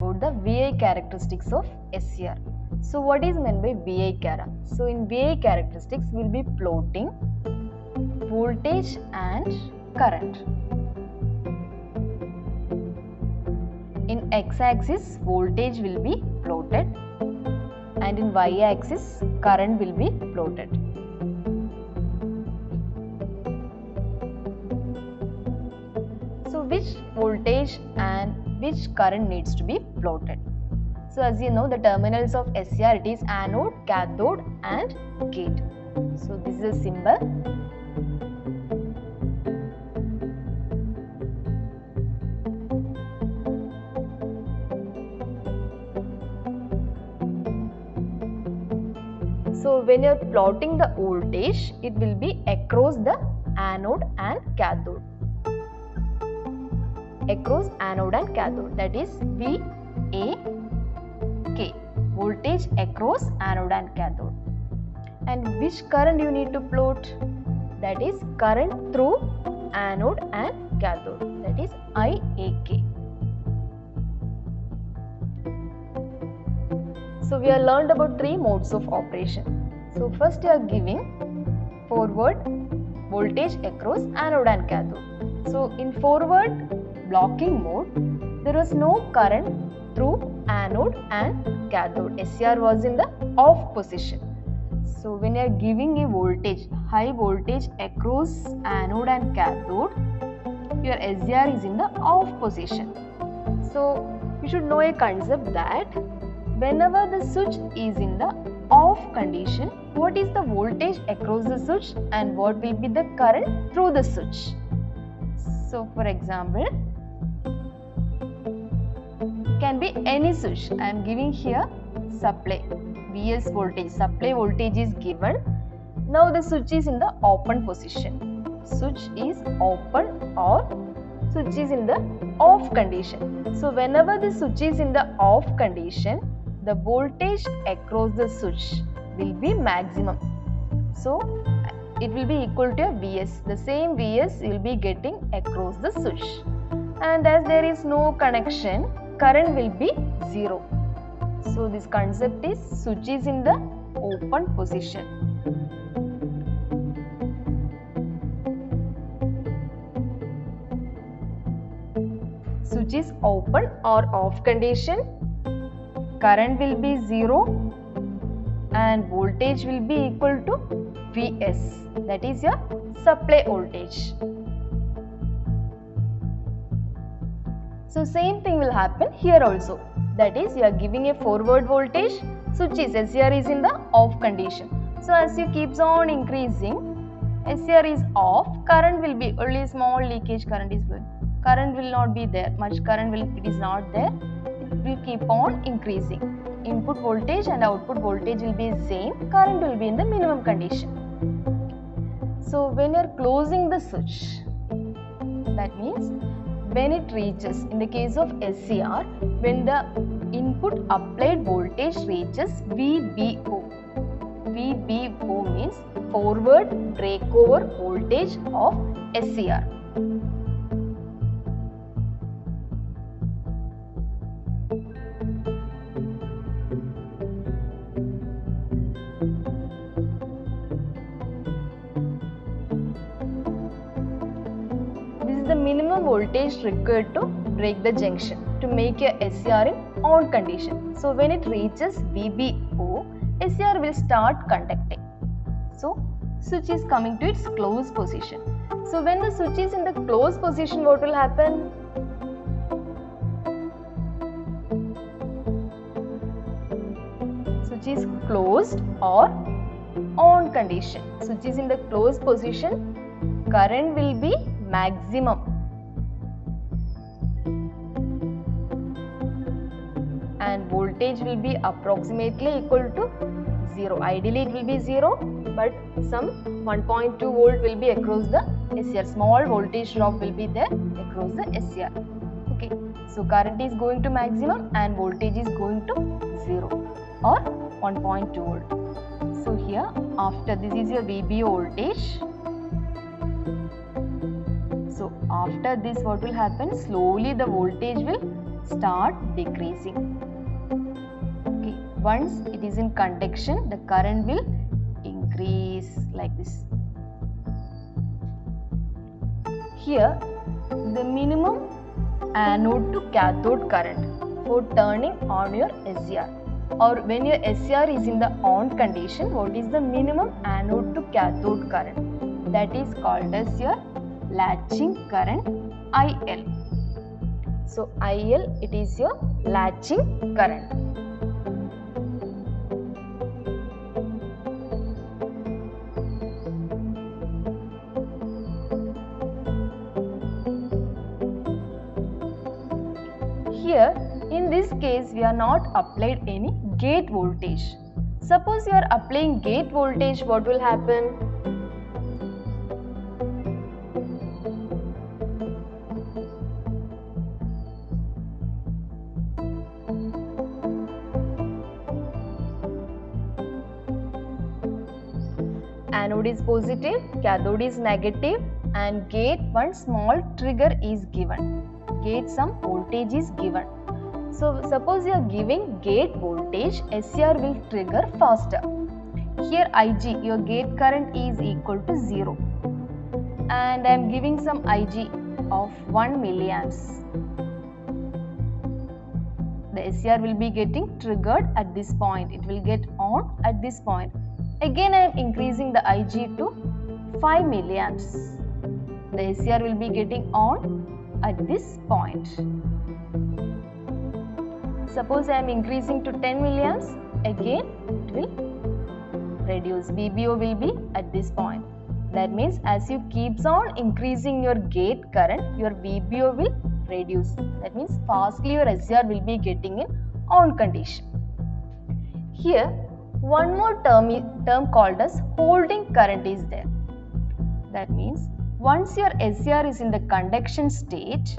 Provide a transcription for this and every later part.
about the VI characteristics of SCR. So what is meant by VI chara? So in VI characteristics we will be plotting voltage and current. In x-axis voltage will be plotted and in y-axis current will be plotted. So which voltage and which current needs to be plotted? So as you know, the terminals of SCR, it is anode, cathode and gate. So this is a symbol. So when you are plotting the voltage, it will be across the anode and cathode. Across anode and cathode, that is VAK, voltage across anode and cathode. And which current you need to plot? That is current through anode and cathode, that is IAK. So we have learned about three modes of operation. So first you are giving forward voltage across anode and cathode. So in forward blocking mode, there was no current through anode and cathode. SCR was in the off position. So when you are giving a voltage, high voltage across anode and cathode, your SCR is in the off position. So you should know a concept that whenever the switch is in the off condition, what is the voltage across the switch and what will be the current through the switch? So for example, can be any switch. I am giving here supply Vs voltage. Supply voltage is given. Now the switch is in the open position. Switch is open or switch is in the off condition. So whenever the switch is in the off condition, the voltage across the switch will be maximum. So it will be equal to a Vs. The same Vs you will be getting across the switch. And as there is no connection, current will be 0. So this concept is switch is in the open position. Switch is open or off condition, current will be 0 and voltage will be equal to Vs, that is your supply voltage. So same thing will happen here also, that is you are giving a forward voltage, switch is SCR is in the off condition. So as you keeps on increasing, SCR is off, current will be only small leakage current is going. Current will not be there, much current will, it is not there, it will keep on increasing. Input voltage and output voltage will be same, current will be in the minimum condition. So when you are closing the switch, that means when it reaches, in the case of SCR, when the input applied voltage reaches VBO. VBO means forward breakover voltage of SCR. The minimum voltage required to break the junction to make your SCR in on condition. So when it reaches VBO, SCR will start conducting. So switch is coming to its closed position. So when the switch is in the closed position, what will happen? Switch is closed or on condition. Switch is in the closed position, current will be maximum and voltage will be approximately equal to 0. Ideally it will be 0, but some 1.2 volt will be across the SCR. Small voltage drop will be there across the SCR. Okay, so current is going to maximum and voltage is going to 0 or 1.2 volt. So here after this is your VBO voltage. So after this what will happen? Slowly the voltage will start decreasing. Okay, once it is in conduction, the current will increase like this. Here, the minimum anode to cathode current for turning on your SCR, or when your SCR is in the on condition, what is the minimum anode to cathode current? That is called as your latching current, IL. So IL, it is your latching current. Here, in this case, we are not applied any gate voltage. Suppose you are applying gate voltage, what will happen? Anode is positive, cathode is negative, and gate one small trigger is given. Gate some voltage is given. So suppose you are giving gate voltage, SCR will trigger faster. Here IG, your gate current is equal to 0. And I am giving some IG of 1 milliamps. The SCR will be getting triggered at this point. It will get on at this point. Again I am increasing the IG to 5 milliamps. The SCR will be getting on at this point. Suppose I am increasing to 10 milliamps, again it will reduce. VBO will be at this point. That means as you keeps on increasing your gate current, your VBO will reduce. That means fastly your SCR will be getting in on condition. Here one more term called as holding current is there. That means once your SCR is in the conduction state,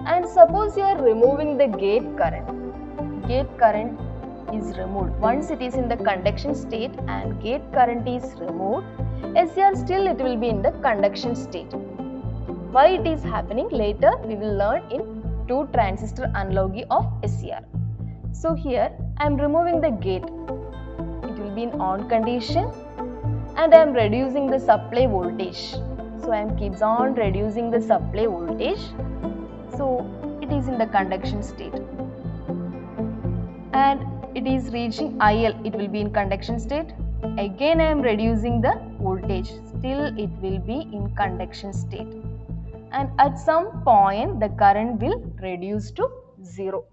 and suppose you are removing the gate current is removed. Once it is in the conduction state and gate current is removed, SCR still it will be in the conduction state. Why it is happening later we will learn in 2 transistor analogy of SCR. So here I am removing the gate. It will be in on condition and I am reducing the supply voltage. So I am keeps on reducing the supply voltage. So it is in the conduction state. And it is reaching IL, it will be in conduction state. Again I am reducing the voltage, still it will be in conduction state. And at some point the current will reduce to 0.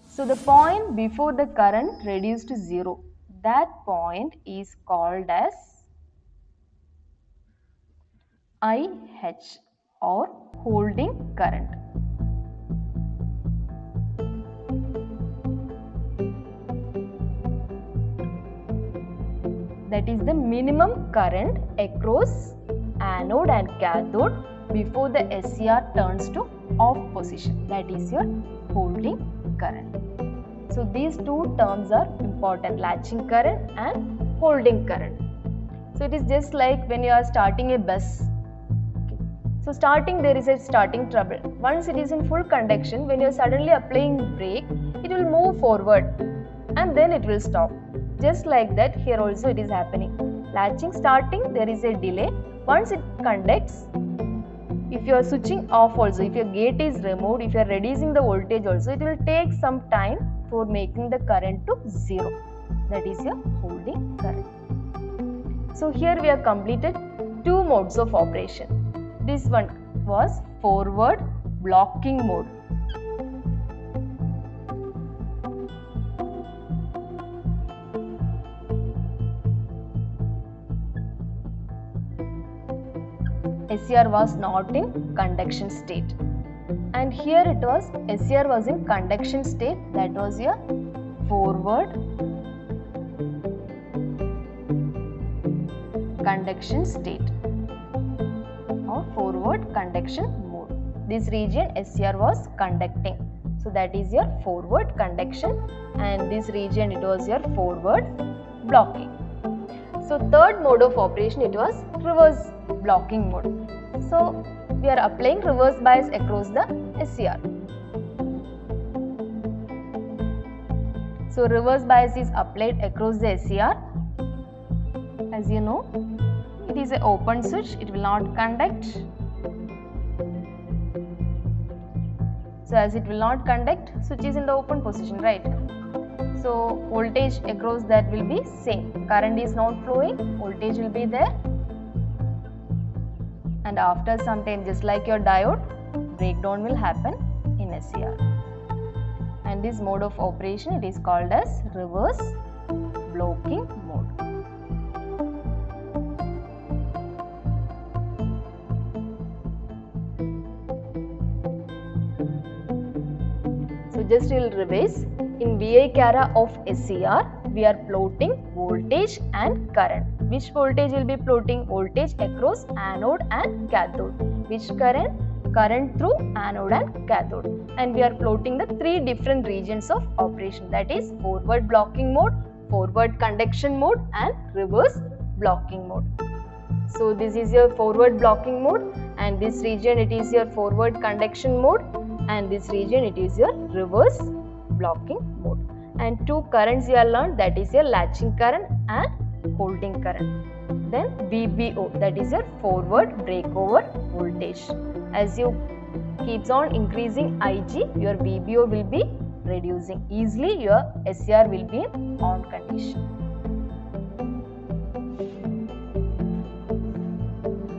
So the point before the current reduced to 0, that point is called as IH or holding current. That is the minimum current across anode and cathode before the SCR turns to off position. That is your holding current. So these 2 terms are important, latching current and holding current. So it is just like when you are starting a bus. So starting, there is a starting trouble. Once it is in full conduction, when you are suddenly applying brake, it will move forward and then it will stop. Just like that, here also it is happening. Latching starting, there is a delay. Once it conducts, if you are switching off also, if your gate is removed, if you are reducing the voltage also, it will take some time for making the current to 0. That is your holding current. So here we have completed 2 modes of operation. This one was forward blocking mode. SCR was not in conduction state, and here it was SCR was in conduction state. That was your forward conduction state or forward conduction mode. This region SCR was conducting, so that is your forward conduction, and this region it was your forward blocking. So third mode of operation, it was reverse blocking mode. So we are applying reverse bias across the SCR. So reverse bias is applied across the SCR. As you know, it is an open switch, it will not conduct. So as it will not conduct, switch is in the open position, right? So voltage across that will be same. Current is not flowing, voltage will be there. And after some time, just like your diode, breakdown will happen in SCR. And this mode of operation, it is called as reverse blocking mode. So just we'll revise. In VI Cara of SCR, we are plotting voltage and current. Which voltage will be plotting? Voltage across anode and cathode. Which current? Current through anode and cathode. And we are plotting the three different regions of operation, that is forward blocking mode, forward conduction mode and reverse blocking mode. So this is your forward blocking mode, and this region it is your forward conduction mode, and this region it is your reverse blocking mode. And two currents you have learned, that is your latching current and holding current. Then VBO, that is your forward breakover voltage. As you keeps on increasing Ig, your VBO will be reducing. Easily your SCR will be in on condition.